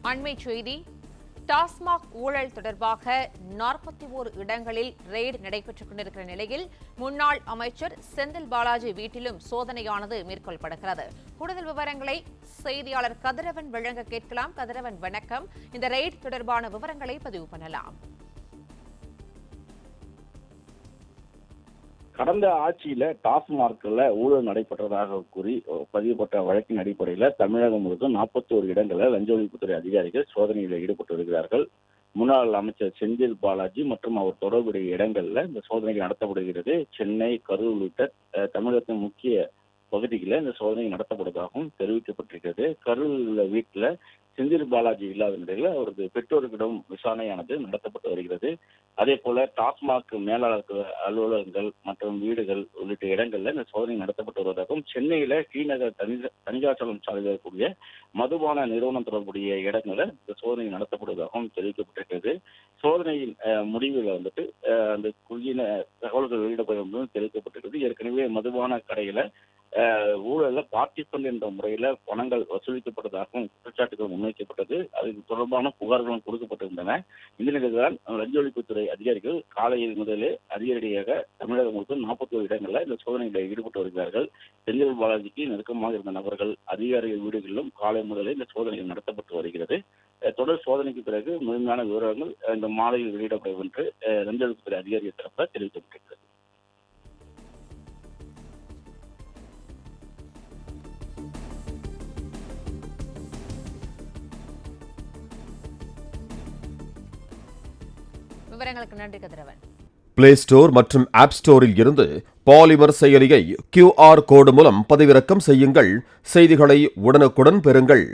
அண்மைச் செய்தி. டாஸ்மாக் ஊழல் தொடர்பாக 41 இடங்களில் ரெய்டு நடைபெற்றுக் கொண்டிருக்கிற நிலையில் முன்னாள் அமைச்சர் செந்தில் பாலாஜி வீட்டிலும் சோதனையானது மேற்கொள்ளப்படுகிறது. கூடுதல் விவரங்களை செய்தியாளர் கதிரவன் வழங்க கேட்கலாம். கதிரவன், வணக்கம். இந்த ரெய்டு தொடர்பான விவரங்களை பதிவு பண்ணலாம். கடந்த ஆட்சியில டாஸ்மார்க்ல ஊழல் நடைபெற்றதாக கூறி பதிவுபட்ட வழக்கின் அடிப்படையில் தமிழகம் முழுவதும் 41 இடங்களில் லஞ்ச ஒழிப்புத்துறை அதிகாரிகள் சோதனையில் ஈடுபட்டு வருகிறார்கள். முன்னாள் அமைச்சர் செந்தில் பாலாஜி மற்றும் அவர் தொடர்புடைய இடங்கள்ல இந்த சோதனைகள் நடத்தப்படுகிறது. சென்னை, கரூர் உள்ளிட்ட தமிழகத்தின் முக்கிய பகுதிகளில் இந்த சோதனை நடத்தப்படுவதாகவும் தெரிவிக்கப்பட்டிருக்கிறது. கரூர் வீட்டில் செந்தில் பாலாஜி இல்லாத நிலையில் அவரது பெற்றோர்களிடம் விசாரணையானது நடத்தப்பட்டு வருகிறது. அதே போல டாஸ்மாக் மேலாளர் அலுவலகங்கள் மற்றும் வீடுகள் உள்ளிட்ட இடங்கள்ல இந்த சோதனை நடத்தப்பட்டு வருவதாகவும், சென்னையில ஸ்ரீநகர் தனியாச்சலம் சாலையில் இருக்கக்கூடிய மதுபான நிறுவனம் தொடர்புடைய இடங்களில் இந்த சோதனை நடத்தப்படுவதாகவும் தெரிவிக்கப்பட்டிருக்கிறது. சோதனையின் முடிவில் அந்த குறுகிய தகவல்கள் வெளியிடப்படும் தெரிவிக்கப்பட்டிருக்கிறது. ஏற்கனவே மதுபான கடையில ஊழல பார்ட்டிபன் என்ற முறையில பணங்கள் வசூலிக்கப்பட்டதாகவும் குற்றச்சாட்டுகள் முன்வைக்கப்பட்டது. அது தொடர்பான புகார்களும் கொடுக்கப்பட்டிருந்தன. இந்த நிலையில்தான் லஞ்ச ஒழிப்புத்துறை அதிகாரிகள் காலையில் முதலே அதிகாரியாக தமிழகம் முழுவதும் 41 இடங்களில் இந்த சோதனைகளில் ஈடுபட்டு வருகிறார்கள். செந்தில் பாலாஜிக்கு நெருக்கமாக இருந்த நபர்கள், அதிகாரிகள் வீடுகளிலும் காலை முதலே இந்த சோதனைகள் நடத்தப்பட்டு வருகிறது. தொடர் சோதனைக்கு பிறகு முழுமையான விவரங்கள் இந்த மாலையில் வெளியிடப்படும் என்று லஞ்ச ஒழிப்புத்துறை அதிகாரிகள் தரப்பில் தெரிவிக்கப்பட்டிருக்கிறது. விவரங்களுக்கு நன்றி கதிரவன். பிளே ஸ்டோர் மற்றும் ஆப் ஸ்டோரில் இருந்து பாலிமர் செயலியை QR கோடு மூலம் பதிவிறக்கம் செய்யுங்கள். செய்திகளை உடனுக்குடன் பெறுங்கள்.